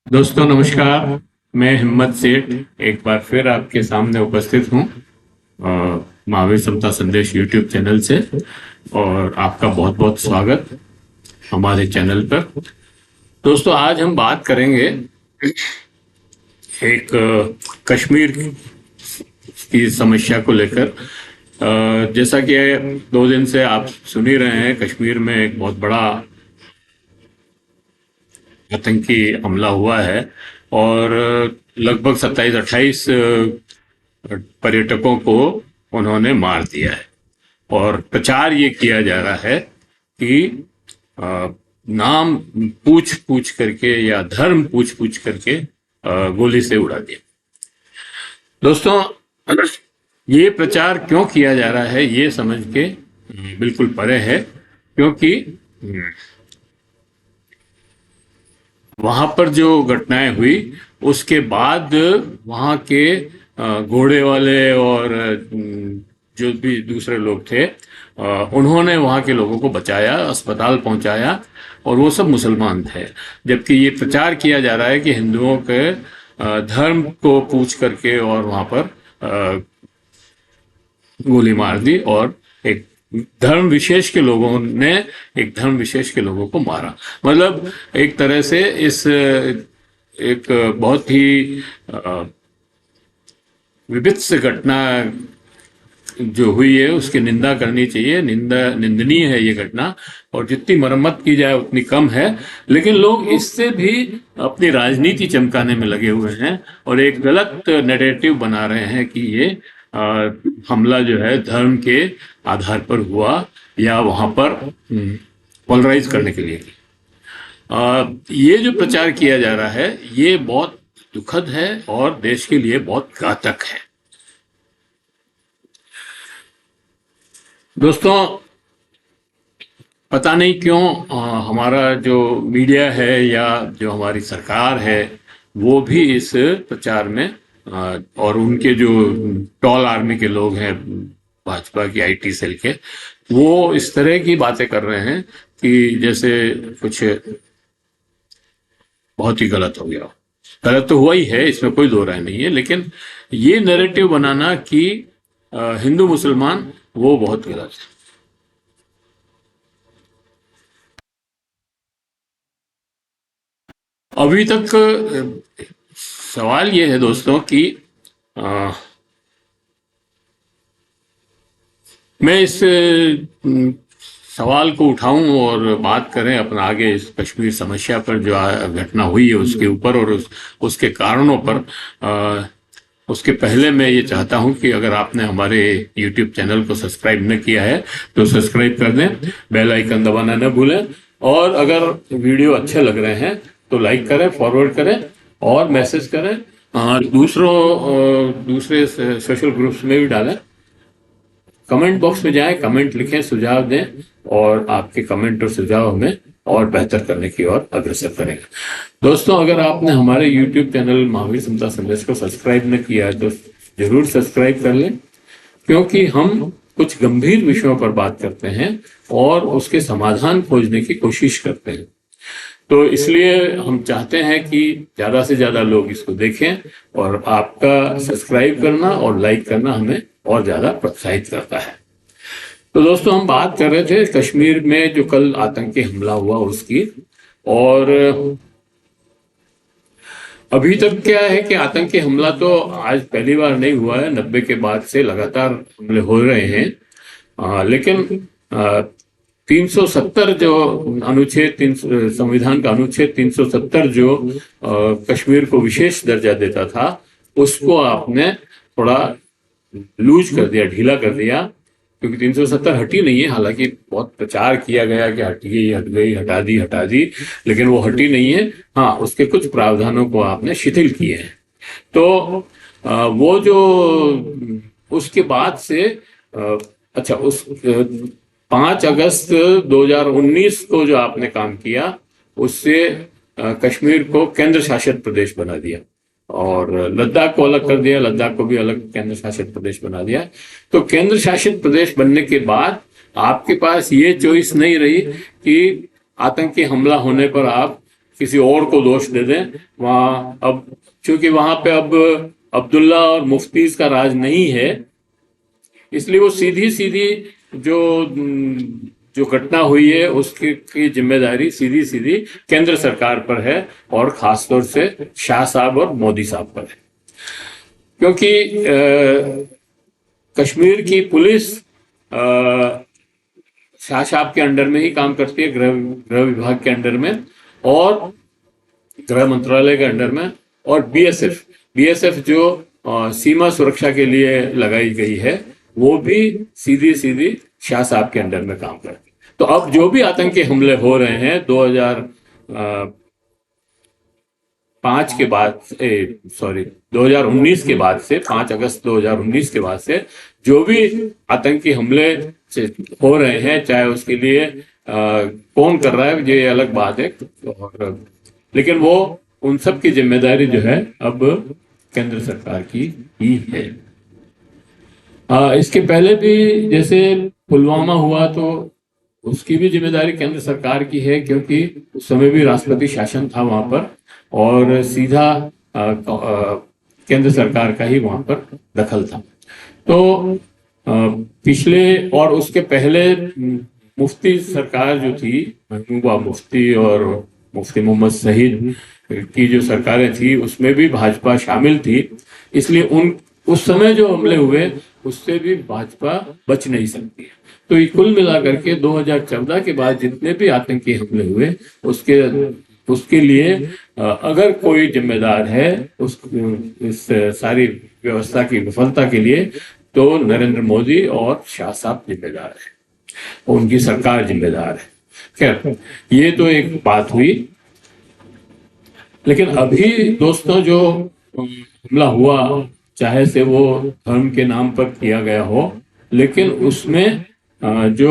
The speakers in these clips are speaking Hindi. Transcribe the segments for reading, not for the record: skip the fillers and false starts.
दोस्तों नमस्कार। मैं हिम्मत सेठ एक बार फिर आपके सामने उपस्थित हूँ महावीर समता संदेश यूट्यूब चैनल से। और आपका बहुत बहुत स्वागत हमारे चैनल पर। दोस्तों आज हम बात करेंगे एक कश्मीर की समस्या को लेकर। जैसा कि 2 दिन से आप सुन ही रहे हैं, कश्मीर में एक बहुत बड़ा आतंकी हमला हुआ है और लगभग 27-28 पर्यटकों को उन्होंने मार दिया है। और प्रचार ये किया जा रहा है कि नाम पूछ पूछ करके या धर्म पूछ पूछ करके गोली से उड़ा दिया। दोस्तों ये प्रचार क्यों किया जा रहा है ये समझ के बिल्कुल परे है, क्योंकि वहां पर जो घटनाएं हुई उसके बाद वहां के घोड़े वाले और जो भी दूसरे लोग थे उन्होंने वहां के लोगों को बचाया, अस्पताल पहुंचाया, और वो सब मुसलमान थे। जबकि ये प्रचार किया जा रहा है कि हिंदुओं के धर्म को पूछ करके और वहां पर गोली मार दी और एक धर्म विशेष के लोगों ने एक धर्म विशेष के लोगों को मारा। मतलब एक तरह से इस एक बहुत ही विभत्स घटना जो हुई है उसकी निंदा करनी चाहिए। निंदनीय है ये घटना, और जितनी मरम्मत की जाए उतनी कम है। लेकिन लोग इससे भी अपनी राजनीति चमकाने में लगे हुए हैं और एक गलत नैरेटिव बना रहे हैं कि ये हमला जो है धर्म के आधार पर हुआ या वहां पर पोलराइज करने के लिए। ये जो प्रचार किया जा रहा है ये बहुत दुखद है और देश के लिए बहुत घातक है। दोस्तों पता नहीं क्यों हमारा जो मीडिया है या जो हमारी सरकार है वो भी इस प्रचार में और उनके जो टॉल आर्मी के लोग हैं भाजपा की आईटी सेल के, वो इस तरह की बातें कर रहे हैं कि जैसे कुछ बहुत ही गलत हो गया। गलत तो हुआ ही है, इसमें कोई दो राय नहीं है, लेकिन ये नैरेटिव बनाना कि हिंदू मुसलमान, वो बहुत गलत है। अभी तक सवाल ये है दोस्तों कि मैं इस सवाल को उठाऊं और बात करें अपना आगे इस कश्मीर समस्या पर जो घटना हुई है उसके ऊपर और उसके कारणों पर। उसके पहले मैं ये चाहता हूं कि अगर आपने हमारे YouTube चैनल को सब्सक्राइब न किया है तो सब्सक्राइब कर दें, बेल आइकन दबाना न भूलें, और अगर वीडियो अच्छे लग रहे हैं तो लाइक करें, फॉरवर्ड करें और मैसेज करें, दूसरे सोशल ग्रुप्स में भी डालें। कमेंट बॉक्स में जाएं, कमेंट लिखें, सुझाव दें, और आपके कमेंट और सुझाव हमें और बेहतर करने की ओर अग्रसर करेंगे। दोस्तों अगर आपने हमारे YouTube चैनल महावीर समता संदेश को सब्सक्राइब न किया है तो जरूर सब्सक्राइब कर लें, क्योंकि हम कुछ गंभीर विषयों पर बात करते हैं और उसके समाधान खोजने की कोशिश करते हैं। तो इसलिए हम चाहते हैं कि ज्यादा से ज्यादा लोग इसको देखें, और आपका सब्सक्राइब करना और लाइक करना हमें और ज्यादा प्रोत्साहित करता है। तो दोस्तों हम बात कर रहे थे कश्मीर में जो कल आतंकी हमला हुआ उसकी, और अभी तक क्या है कि आतंकी हमला तो आज पहली बार नहीं हुआ है, 90 के बाद से लगातार हमले हो रहे हैं। लेकिन 370 जो अनुच्छेद संविधान का अनुच्छेद 370 जो कश्मीर को विशेष दर्जा देता था उसको आपने थोड़ा लूज कर दिया, ढीला कर दिया, क्योंकि 370 हटी नहीं है। हालांकि बहुत प्रचार किया गया कि हट गई, हट गई, हटा दी, लेकिन वो हटी नहीं है। हाँ, उसके कुछ प्रावधानों को आपने शिथिल किए हैं। तो वो जो उसके बाद से अच्छा, उस 5 अगस्त 2019 को जो आपने काम किया उससे कश्मीर को केंद्र शासित प्रदेश बना दिया और लद्दाख को अलग कर दिया, लद्दाख को भी अलग केंद्र शासित प्रदेश बना दिया। तो केंद्र शासित प्रदेश बनने के बाद आपके पास ये चॉइस नहीं रही कि आतंकी हमला होने पर आप किसी और को दोष दे दें। वहाँ अब क्योंकि वहां पे अब अब्दुल्ला और मुफ्तीज का राज नहीं है, इसलिए वो सीधी सीधी जो जो घटना हुई है उसकी की जिम्मेदारी सीधी सीधी केंद्र सरकार पर है, और खासतौर से शाह साहब और मोदी साहब पर है। क्योंकि कश्मीर की पुलिस शाह साहब के अंडर में ही काम करती है, गृह विभाग के अंडर में और गृह मंत्रालय के अंडर में, और बीएसएफ जो सीमा सुरक्षा के लिए लगाई गई है वो भी सीधी सीधी शाह साहब के अंडर में काम करती है। तो अब जो भी आतंकी हमले हो रहे हैं 2005 के बाद, 2019 के बाद से, 5 अगस्त 2019 के बाद से जो भी आतंकी हमले हो रहे हैं, चाहे उसके लिए कौन कर रहा है ये अलग बात है, लेकिन वो उन सब की जिम्मेदारी जो है अब केंद्र सरकार की ही है। इसके पहले भी जैसे पुलवामा हुआ तो उसकी भी जिम्मेदारी केंद्र सरकार की है, क्योंकि उस समय भी राष्ट्रपति शासन था वहां पर और सीधा केंद्र सरकार का ही वहां पर दखल था। तो पिछले और उसके पहले मुफ्ती सरकार जो थी, महबूबा मुफ्ती और मुफ्ती मोहम्मद सईद की जो सरकारें थी उसमें भी भाजपा शामिल थी, इसलिए उस समय जो हमले हुए उससे भी भाजपा बच नहीं सकती है। तो ये कुल मिलाकर के 2014 के बाद जितने भी आतंकी हमले हुए उसके लिए अगर कोई जिम्मेदार है इस सारी व्यवस्था की विफलता के लिए, तो नरेंद्र मोदी और शाह साहब जिम्मेदार है, उनकी सरकार जिम्मेदार है। खैर, ये तो एक बात हुई। लेकिन अभी दोस्तों जो हमला हुआ, चाहे से वो धर्म के नाम पर किया गया हो, लेकिन उसमें जो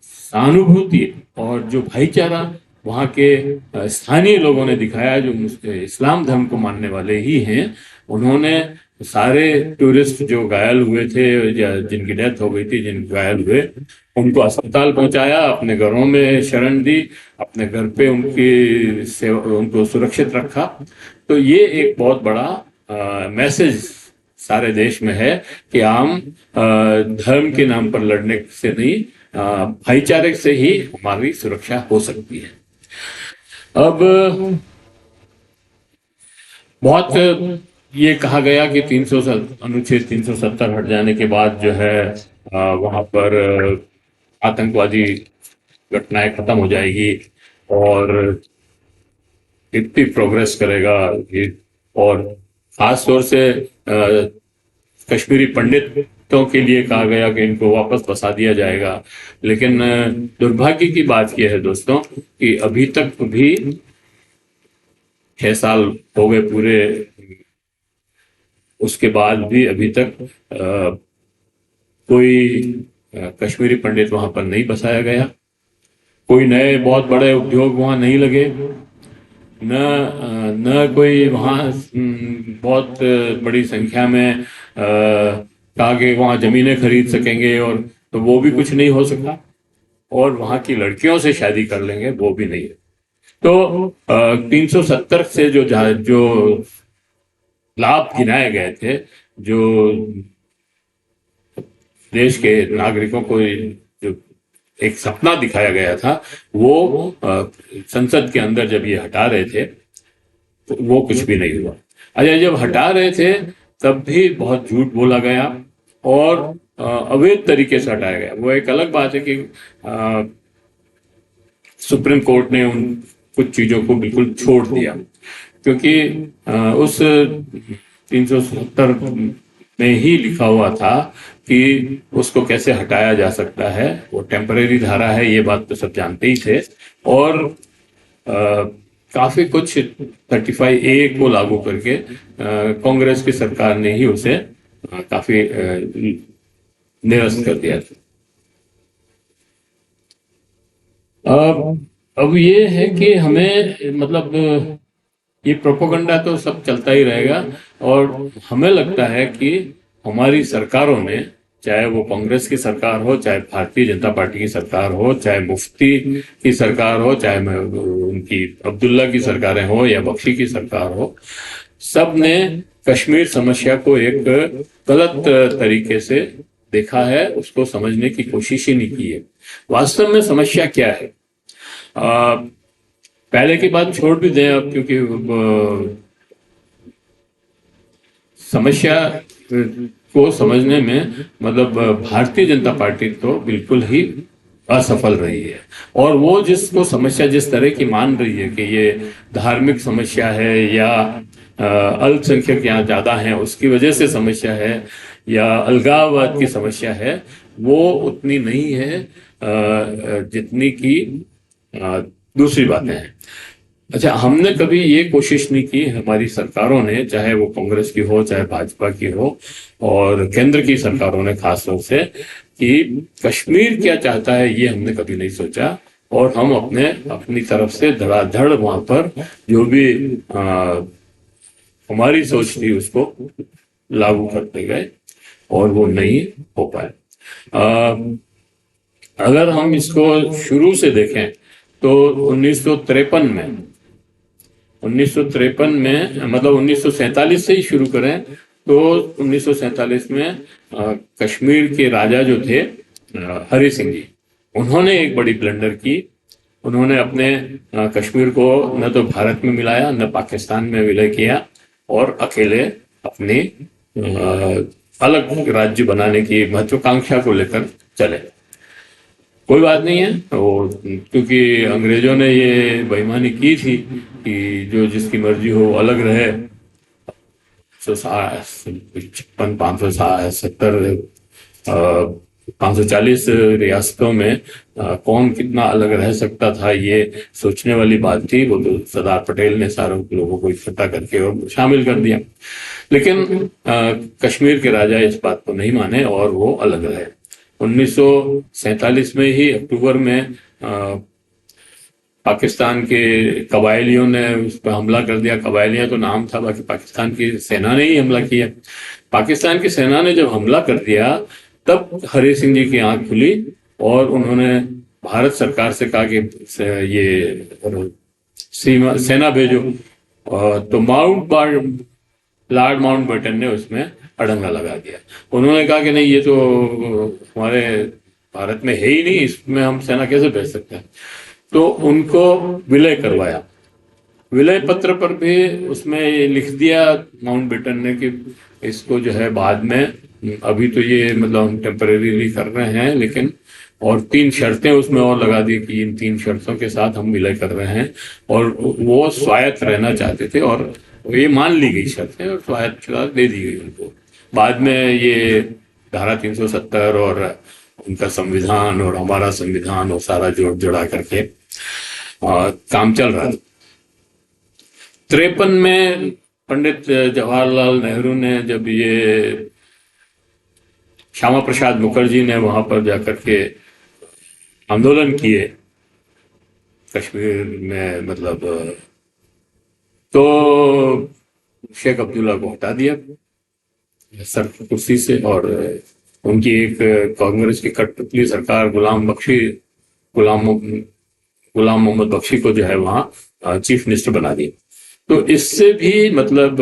सहानुभूति और जो भाईचारा वहाँ के स्थानीय लोगों ने दिखाया, जो इस्लाम धर्म को मानने वाले ही हैं, उन्होंने सारे टूरिस्ट जो घायल हुए थे या जिनकी डेथ हो गई थी, जिन घायल हुए, उनको अस्पताल पहुंचाया, अपने घरों में शरण दी, अपने घर पे उनको सुरक्षित रखा। तो ये एक बहुत बड़ा मैसेज सारे देश में है कि हम धर्म के नाम पर लड़ने से नहीं, भाईचारे से ही हमारी सुरक्षा हो सकती है। अब बहुत ये कहा गया कि अनुच्छेद 370 हट जाने के बाद जो है वहां पर आतंकवादी घटनाएं खत्म हो जाएगी और इतनी प्रोग्रेस करेगा, और खास तौर से कश्मीरी पंडितों के लिए कहा गया कि इनको वापस बसा दिया जाएगा। लेकिन दुर्भाग्य की बात यह है दोस्तों कि अभी तक भी 6 साल हो गए पूरे, उसके बाद भी अभी तक कोई कश्मीरी पंडित वहां पर नहीं बसाया गया, कोई नए बहुत बड़े उद्योग वहां नहीं लगे, न कोई वहां बहुत बड़ी संख्या में कहा कि वहां जमीनें खरीद सकेंगे, और तो वो भी कुछ नहीं हो सका, और वहां की लड़कियों से शादी कर लेंगे वो भी नहीं है। तो 370 से जो लाभ गिनाए गए थे, जो देश के नागरिकों को जो एक सपना दिखाया गया था, वो संसद के अंदर जब ये हटा रहे थे तो वो कुछ भी नहीं हुआ। अच्छा, जब हटा रहे थे तब भी बहुत झूठ बोला गया और अवैध तरीके से हटाया गया। वो एक अलग बात है कि सुप्रीम कोर्ट ने उन कुछ चीजों को बिल्कुल छोड़ दिया, क्योंकि उस 370 में ही लिखा हुआ था कि उसको कैसे हटाया जा सकता है, वो टेम्परेरी धारा है, ये बात तो सब जानते ही थे। और काफी कुछ 35A को लागू करके कांग्रेस की सरकार ने ही उसे काफी निरस्त कर दिया था। अब ये है कि हमें, मतलब ये प्रोपेगेंडा तो सब चलता ही रहेगा, और हमें लगता है कि हमारी सरकारों ने, चाहे वो कांग्रेस की सरकार हो, चाहे भारतीय जनता पार्टी की सरकार हो, चाहे मुफ्ती की सरकार हो, चाहे उनकी अब्दुल्ला की सरकारें हो या बख्शी की सरकार हो, सब ने कश्मीर समस्या को एक गलत तरीके से देखा है, उसको समझने की कोशिश ही नहीं की है। वास्तव में समस्या क्या है? पहले की बात छोड़ भी दें अब, क्योंकि समस्या को समझने में मतलब भारतीय जनता पार्टी तो बिल्कुल ही असफल रही है। और वो जिसको समस्या जिस तरह की मान रही है कि ये धार्मिक समस्या है या अल्पसंख्यक यहाँ ज्यादा हैं उसकी वजह से समस्या है या अलगाववाद की समस्या है, वो उतनी नहीं है जितनी की दूसरी बातें हैं। अच्छा, हमने कभी ये कोशिश नहीं की, हमारी सरकारों ने, चाहे वो कांग्रेस की हो चाहे भाजपा की हो, और केंद्र की सरकारों ने खास तौर से, कि कश्मीर क्या चाहता है ये हमने कभी नहीं सोचा, और हम अपनी तरफ से धड़ाधड़ वहां पर जो भी हमारी सोच थी उसको लागू करते गए, और वो नहीं हो पाए। अगर हम इसको शुरू से देखें तो 1953 में मतलब 1947 से ही शुरू करें तो 1947 में कश्मीर के राजा जो थे हरि सिंह जी, उन्होंने एक बड़ी ब्लंडर की। उन्होंने अपने कश्मीर को न तो भारत में मिलाया न पाकिस्तान में विलय किया, और अकेले अपनी अलग राज्य बनाने की महत्वाकांक्षा को लेकर चले। कोई बात नहीं है, वो क्योंकि अंग्रेजों ने ये बेईमानी की थी कि जो जिसकी मर्जी हो अलग रहे। 56, 570, 540 रियासतों में कौन कितना अलग रह सकता था, ये सोचने वाली बात थी। वो तो सरदार पटेल ने सारे लोगों को इकट्ठा करके और शामिल कर दिया। लेकिन कश्मीर के राजा इस बात को नहीं माने और वो अलग रहे। 1947 में ही अक्टूबर में पाकिस्तान के कबायलियों ने उस पर हमला कर दिया। कबायलियां तो नाम था, बाकी पाकिस्तान की सेना ने ही हमला किया। पाकिस्तान की सेना ने जब हमला कर दिया तब हरि सिंह जी की आंख खुली और उन्होंने भारत सरकार से कहा कि ये सेना भेजो। तो लॉर्ड माउंटबेटन ने उसमें अड़ंगा लगा दिया। उन्होंने कहा कि नहीं, ये तो हमारे भारत में है ही नहीं, इसमें हम सेना कैसे भेज सकते हैं। तो उनको विलय करवाया। विलय पत्र पर भी उसमें लिख दिया माउंटबेटन ने कि इसको जो है बाद में, अभी तो ये मतलब हम टेम्परेरीली कर रहे हैं, लेकिन और 3 शर्तें उसमें और लगा दी कि इन 3 शर्तों के साथ हम विलय कर रहे हैं। और वो स्वायत्त रहना चाहते थे और ये मान ली गई शर्तें और स्वायत्तता दे दी गई उनको। बाद में ये धारा 370 और उनका संविधान और हमारा संविधान और सारा जोड़ जोड़ा करके काम चल रहा था। 53 में पंडित जवाहरलाल नेहरू ने जब ये श्यामा प्रसाद मुखर्जी ने वहां पर जाकर के आंदोलन किए कश्मीर में, मतलब तो शेख अब्दुल्ला को हटा दिया सर कुर्सी से, और उनकी एक कांग्रेस की कठपुतली सरकार गुलाम मोहम्मद बख्शी को जो है वहां चीफ मिनिस्टर बना दिया। तो इससे भी मतलब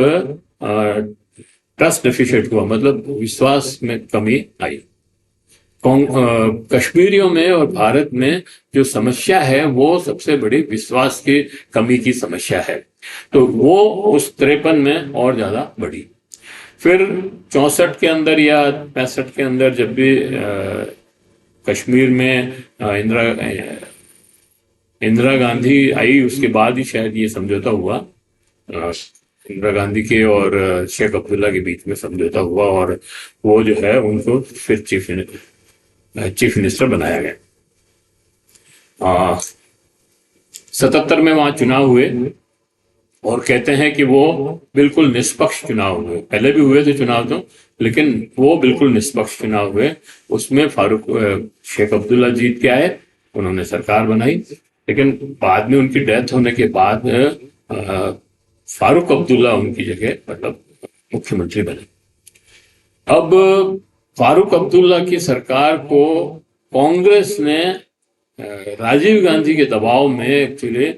ट्रस्ट डेफिशिएंट हुआ, मतलब विश्वास में कमी आई। कश्मीरियों में और भारत में जो समस्या है वो सबसे बड़ी विश्वास की कमी की समस्या है। तो वो उस 53 में और ज्यादा बढ़ी। फिर 64 के अंदर या 65 के अंदर जब भी कश्मीर में इंदिरा गांधी आई, उसके बाद ही शायद ये समझौता हुआ, इंदिरा गांधी के और शेख अब्दुल्ला के बीच में समझौता हुआ, और वो जो है उनको फिर चीफ मिनिस्टर बनाया गया। 77 में वहां चुनाव हुए और कहते हैं कि वो बिल्कुल निष्पक्ष चुनाव हुए। पहले भी हुए थे चुनाव तो, लेकिन वो बिल्कुल निष्पक्ष चुनाव हुए। उसमें शेख अब्दुल्ला जीत के आए, उन्होंने सरकार बनाई, लेकिन बाद में उनकी डेथ होने के बाद फारूक अब्दुल्ला उनकी जगह मतलब मुख्यमंत्री बने। अब फारूक अब्दुल्ला की सरकार को कांग्रेस ने राजीव गांधी के दबाव में एक्चुअली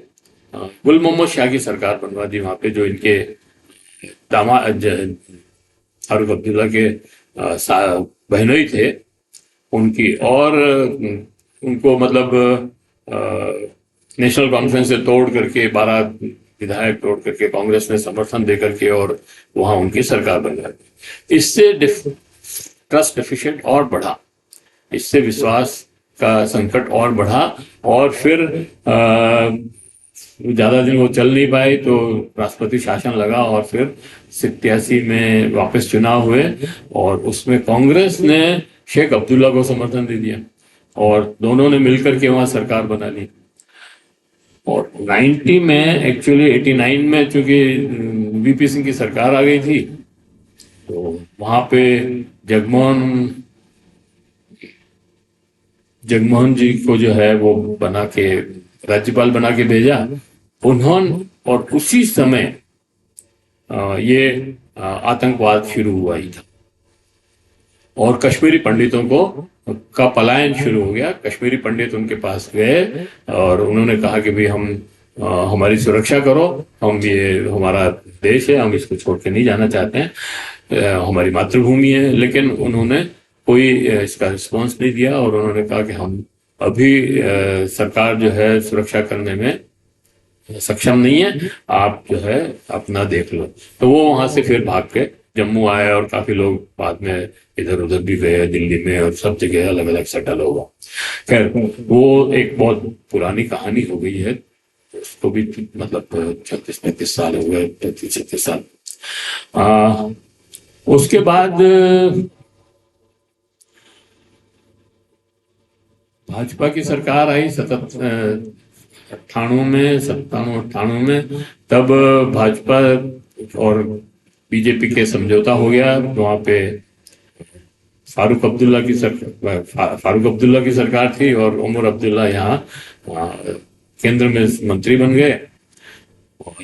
गुल मोहम्मद शाह की सरकार बनवा दी वहां पे, जो इनके दामाद फारूक अब्दुल्ला के बहनोई थे उनकी, और उनको मतलब नेशनल कॉन्फ्रेंस से तोड़ करके 12 विधायक तोड़ करके कांग्रेस ने समर्थन दे करके और वहां उनकी सरकार बन गई। इससे ट्रस्ट डेफिशिएंट और बढ़ा, इससे विश्वास का संकट और बढ़ा, और फिर ज्यादा दिन वो चल नहीं पाए तो राष्ट्रपति शासन लगा, और फिर 87 में वापस चुनाव हुए और उसमें कांग्रेस ने शेख अब्दुल्ला को समर्थन दे दिया और दोनों ने मिलकर के वहां सरकार बना ली। और 90 में एक्चुअली 89 में चूंकि वीपी सिंह की सरकार आ गई थी तो वहां पे जगमोहन जी को जो है वो बना के राज्यपाल बना के भेजा उन्होंने, और उसी समय ये आतंकवाद शुरू हुआ ही था और कश्मीरी पंडितों को का पलायन शुरू हो गया। कश्मीरी पंडित उनके पास गए और उन्होंने कहा कि भाई हम हमारी सुरक्षा करो, हम ये हमारा देश है, हम इसको छोड़ के नहीं जाना चाहते हैं, हमारी मातृभूमि है। लेकिन उन्होंने कोई इसका रिस्पॉन्स नहीं दिया और उन्होंने कहा कि हम अभी सरकार जो है सुरक्षा करने में सक्षम नहीं है, आप जो है अपना देख लो। तो वो वहां से फिर भाग के जम्मू आए और काफी लोग बाद में इधर उधर भी गए, दिल्ली में और सब जगह अलग अलग सेटल हो गया। खैर वो एक बहुत पुरानी कहानी हो गई है, उसको भी मतलब 36-35 साल हो गए, 35-36 साल। उसके बाद भाजपा की सरकार आई 97 में, 97-98 में। तब भाजपा और बीजेपी के समझौता हो गया। वहां पे फारूक अब्दुल्ला की सरकार थी और उमर अब्दुल्ला यहाँ केंद्र में मंत्री बन गए।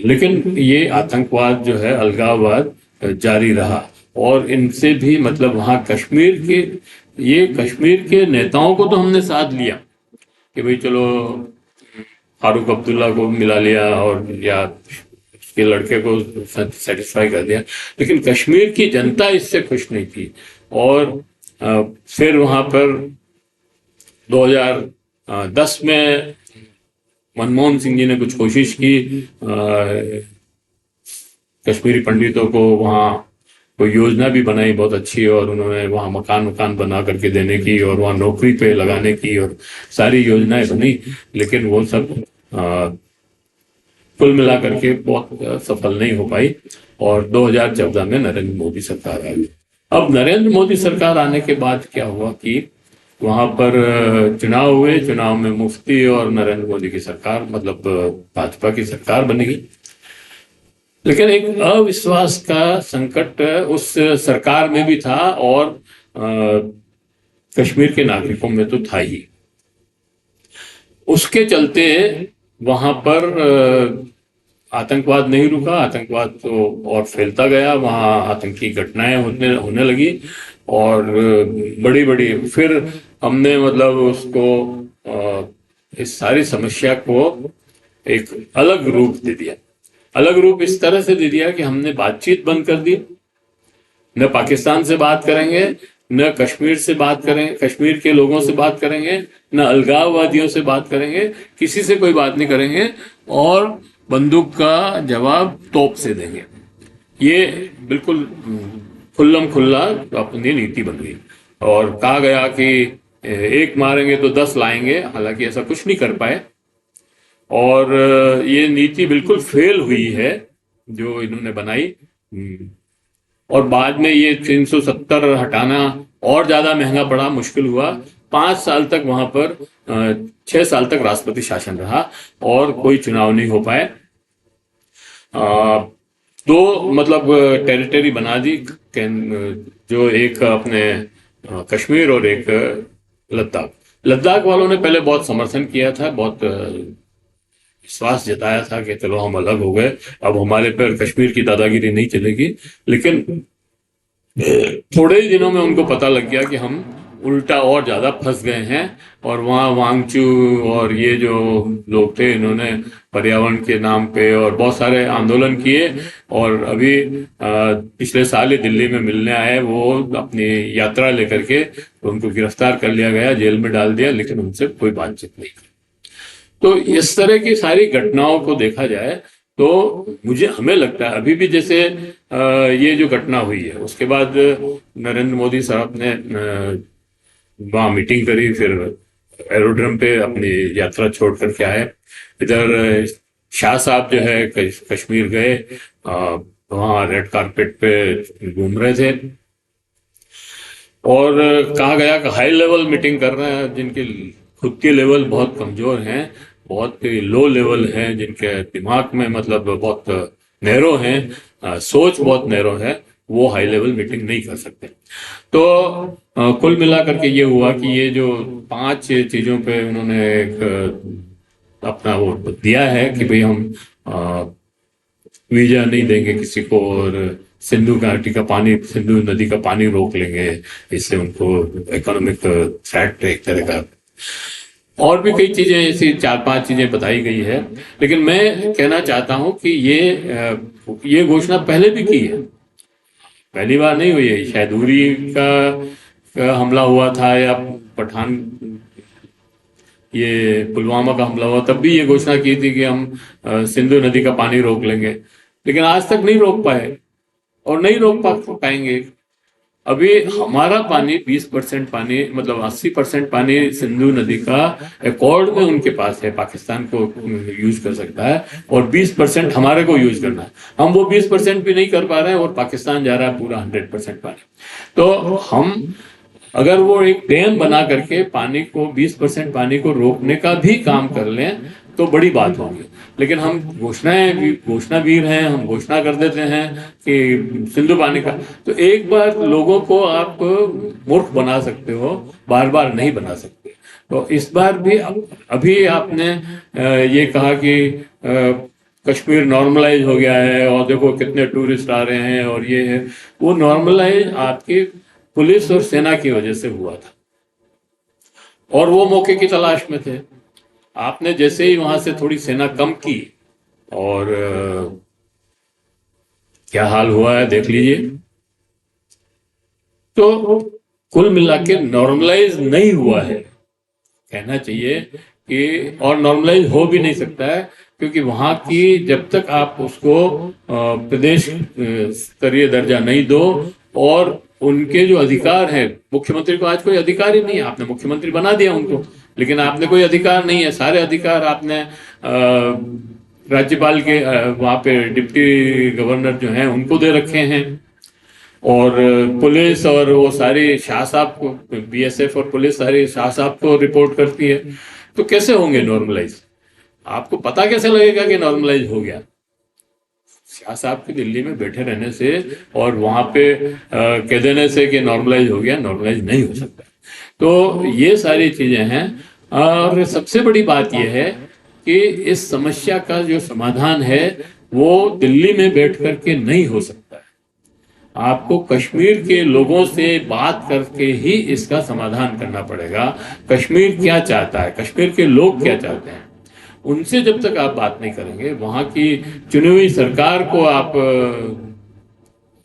लेकिन ये आतंकवाद जो है, अलगाववाद जारी रहा और इनसे भी मतलब वहां कश्मीर के नेताओं को तो हमने साथ लिया कि भाई चलो फारूक अब्दुल्ला को मिला लिया और या उसके लड़के को सेटिस्फाई कर दिया, लेकिन कश्मीर की जनता इससे खुश नहीं थी। और फिर वहां पर 2010 में मनमोहन सिंह जी ने कुछ कोशिश की कश्मीरी पंडितों को वहां कोई योजना भी बनाई बहुत अच्छी, और उन्होंने वहां मकान बना करके देने की और वहां नौकरी पे लगाने की और सारी योजनाएं बनी, लेकिन वो सब कुल मिला करके बहुत सफल नहीं हो पाई। और 2014 में नरेंद्र मोदी सरकार आ गई। अब नरेंद्र मोदी सरकार आने के बाद क्या हुआ कि वहां पर चुनाव हुए, चुनाव में मुफ्ती और नरेंद्र मोदी की सरकार मतलब भाजपा की सरकार बनेगी। लेकिन एक अविश्वास का संकट उस सरकार में भी था और कश्मीर के नागरिकों में तो था ही। उसके चलते वहां पर आतंकवाद नहीं रुका, आतंकवाद तो और फैलता गया, वहां आतंकी घटनाएं होने लगी और बड़ी फिर हमने मतलब उसको इस सारी समस्या को एक अलग रूप दे दिया। अलग रूप इस तरह से दे दिया कि हमने बातचीत बंद कर दी, न पाकिस्तान से बात करेंगे, न कश्मीर से बात करेंगे, कश्मीर के लोगों से बात करेंगे, न अलगाववादियों से बात करेंगे, किसी से कोई बात नहीं करेंगे और बंदूक का जवाब तोप से देंगे। ये बिल्कुल खुल्लम खुल्ला अपनी नीति बन गई और कहा गया कि एक मारेंगे तो 10 लाएंगे। हालांकि ऐसा कुछ नहीं कर पाए और ये नीति बिल्कुल फेल हुई है जो इन्होंने बनाई। और बाद में ये 370 हटाना और ज्यादा महंगा पड़ा, मुश्किल हुआ। 5 साल तक वहां पर 6 साल तक राष्ट्रपति शासन रहा और कोई चुनाव नहीं हो पाए। 2 मतलब टेरिटरी बना दी, जो एक अपने कश्मीर और एक लद्दाख वालों ने पहले बहुत समर्थन किया था, बहुत विश्वास जताया था कि चलो हम अलग हो गए, अब हमारे पर कश्मीर की दादागिरी नहीं चलेगी। लेकिन थोड़े ही दिनों में उनको पता लग गया कि हम उल्टा और ज्यादा फंस गए हैं। और वहाँ वांगचू और ये जो लोग थे, इन्होंने पर्यावरण के नाम पे और बहुत सारे आंदोलन किए। और अभी पिछले साल ही दिल्ली में मिलने आए वो अपनी यात्रा लेकर के, तो उनको गिरफ्तार कर लिया गया, जेल में डाल दिया, लेकिन उनसे कोई बातचीत नहीं। तो इस तरह की सारी घटनाओं को देखा जाए तो मुझे हमें लगता है अभी भी, जैसे ये जो घटना हुई है उसके बाद नरेंद्र मोदी साहब ने वहाँ मीटिंग करी, फिर एरोड्रम पे अपनी यात्रा छोड़ करके आए। इधर शाह साहब जो है कश्मीर गए, वहाँ रेड कारपेट पे घूम रहे थे, और कहा गया कि हाई लेवल मीटिंग कर रहे हैं जिनके खुद के लेवल बहुत कमजोर हैं, बहुत लो लेवल हैं, जिनके दिमाग में मतलब बहुत नैरो हैं, सोच बहुत नैरो है, वो हाई लेवल मीटिंग नहीं कर सकते। तो कुल मिलाकर के ये हुआ कि ये जो 5 चीजों पे उन्होंने एक अपना वो दिया है कि भाई हम वीजा नहीं देंगे किसी को, और सिंधु घाटी का पानी, सिंधु नदी का पानी रोक लेंगे, इससे उनको इकोनॉमिक थ्रेट एक तरह का, और भी कई चीजें ऐसी 4-5 चीजें बताई गई है। लेकिन मैं कहना चाहता हूं कि ये घोषणा पहले भी की है, पहली बार नहीं हुई है। शायद उरी का हमला हुआ था, या पठान ये पुलवामा का हमला हुआ, तब भी ये घोषणा की थी कि हम सिंधु नदी का पानी रोक लेंगे, लेकिन आज तक नहीं रोक पाए और नहीं रोक पाएंगे। अभी हमारा पानी 20% पानी, मतलब 80% पानी सिंधु नदी का अकॉर्ड में उनके पास है, पाकिस्तान को यूज कर सकता है, और 20% हमारे को यूज करना है। हम वो 20% भी नहीं कर पा रहे हैं, और पाकिस्तान जा रहा है पूरा 100% पानी। तो हम अगर वो एक डैम बना करके पानी को 20% पानी को रोकने का भी काम कर लें तो बड़ी बात होगी। लेकिन हम घोषणावीर हैं, हम घोषणा कर देते हैं कि सिंधु पानी का, तो एक बार लोगों को आप मूर्ख बना सकते हो, बार बार नहीं बना सकते। तो इस बार भी अभी आपने ये कहा कि कश्मीर नॉर्मलाइज हो गया है और देखो कितने टूरिस्ट आ रहे हैं, और ये है, वो नॉर्मलाइज आपकी पुलिस और सेना की वजह से हुआ था, और वो मौके की तलाश में थे। आपने जैसे ही वहां से थोड़ी सेना कम की, और क्या हाल हुआ है देख लीजिए। तो कुल मिला के नॉर्मलाइज नहीं हुआ है, कहना चाहिए कि, और नॉर्मलाइज हो भी नहीं सकता है, क्योंकि वहां की जब तक आप उसको प्रदेश स्तरीय दर्जा नहीं दो, और उनके जो अधिकार है, मुख्यमंत्री को आज कोई अधिकार ही नहीं है, आपने मुख्यमंत्री बना दिया उनको, लेकिन आपने कोई अधिकार नहीं है। सारे अधिकार आपने राज्यपाल के वहां पे डिप्टी गवर्नर जो हैं उनको दे रखे हैं, और पुलिस और वो सारी शाह साहब को, बीएसएफ और पुलिस सारी शाह साहब को रिपोर्ट करती है। तो कैसे होंगे नॉर्मलाइज? आपको पता कैसे लगेगा कि नॉर्मलाइज हो गया? शाह साहब के दिल्ली में बैठे रहने से और वहां पे कह देने से कि नॉर्मलाइज हो गया, नॉर्मलाइज नहीं हो सकता। तो ये सारी चीजें हैं, और सबसे बड़ी बात यह है कि इस समस्या का जो समाधान है वो दिल्ली में बैठ करके नहीं हो सकता है। आपको कश्मीर के लोगों से बात करके ही इसका समाधान करना पड़ेगा। कश्मीर क्या चाहता है, कश्मीर के लोग क्या चाहते हैं, उनसे जब तक आप बात नहीं करेंगे, वहां की चुनी हुई सरकार को आप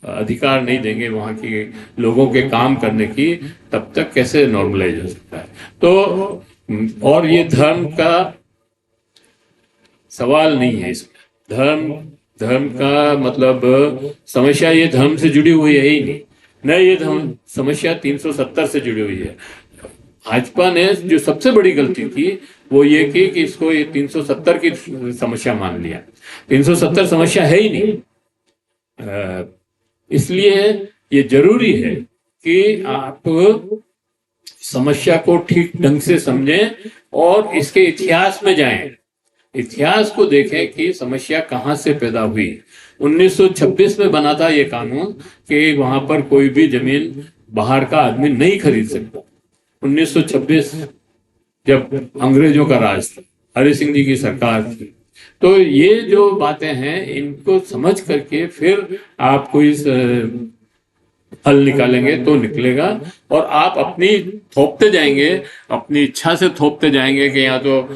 अधिकार नहीं देंगे वहां के लोगों के काम करने की, तब तक कैसे नॉर्मलाइज हो सकता है? तो और ये धर्म का सवाल नहीं है इसमें। धर्म का मतलब समस्या ये धर्म से जुड़ी हुई है ही नहीं, न ये धर्म समस्या 370 से जुड़ी हुई है। भाजपा ने जो सबसे बड़ी गलती की वो ये की कि इसको ये 370 की समस्या मान लिया। 370 समस्या है ही नहीं। इसलिए ये जरूरी है कि आप समस्या को ठीक ढंग से समझें और इसके इतिहास में जाएं, इतिहास को देखें कि समस्या कहां से पैदा हुई। 1926 में बना था ये कानून कि वहां पर कोई भी जमीन बाहर का आदमी नहीं खरीद सकता। 1926 जब अंग्रेजों का राज था, हरि सिंह जी की सरकार थी। तो ये जो बातें हैं इनको समझ करके फिर आप कोई हल निकालेंगे तो निकलेगा। और आप अपनी थोपते जाएंगे, अपनी इच्छा से थोपते जाएंगे कि यहाँ तो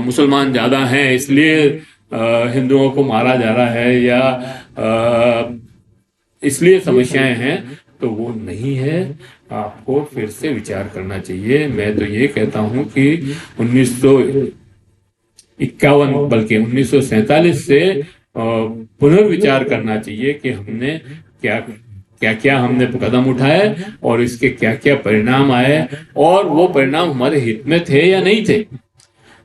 मुसलमान ज्यादा हैं इसलिए हिंदुओं को मारा जा रहा है, या इसलिए समस्याएं हैं, तो वो नहीं है। आपको फिर से विचार करना चाहिए। मैं तो ये कहता हूं कि 1951 बल्कि 1947 से पुनर्विचार करना चाहिए कि हमने क्या क्या क्या हमने कदम उठाए और इसके क्या क्या परिणाम आए, और वो परिणाम हमारे हित में थे या नहीं थे।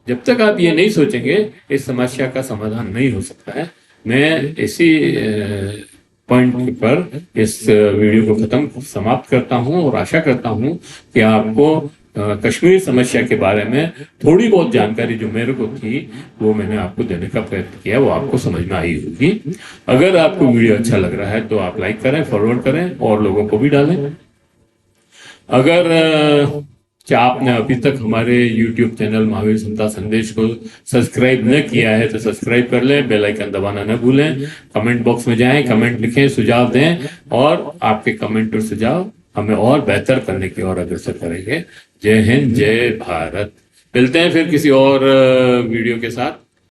जब तक आप ये नहीं सोचेंगे, इस समस्या का समाधान नहीं हो सकता है। मैं इसी पॉइंट पर इस वीडियो को समाप्त करता हूं और आशा करता हूं कि आपको कश्मीर समस्या के बारे में थोड़ी बहुत जानकारी जो मेरे को थी वो मैंने आपको देने का प्रयत्न किया, वो आपको समझ में आई होगी। अगर आपको वीडियो अच्छा लग रहा है तो आप लाइक करें, फॉरवर्ड करें और लोगों को भी डालें। अगर क्या आपने अभी तक हमारे YouTube चैनल महावीर समता संदेश को सब्सक्राइब न किया है तो सब्सक्राइब कर लें, बेल आइकन दबाना न भूलें। कमेंट बॉक्स में जाएं, कमेंट लिखें, सुझाव दें, और आपके कमेंट और सुझाव हमें और बेहतर करने की ओर अग्रसर करेंगे। जय हिंद, जय भारत। मिलते हैं फिर किसी और वीडियो के साथ।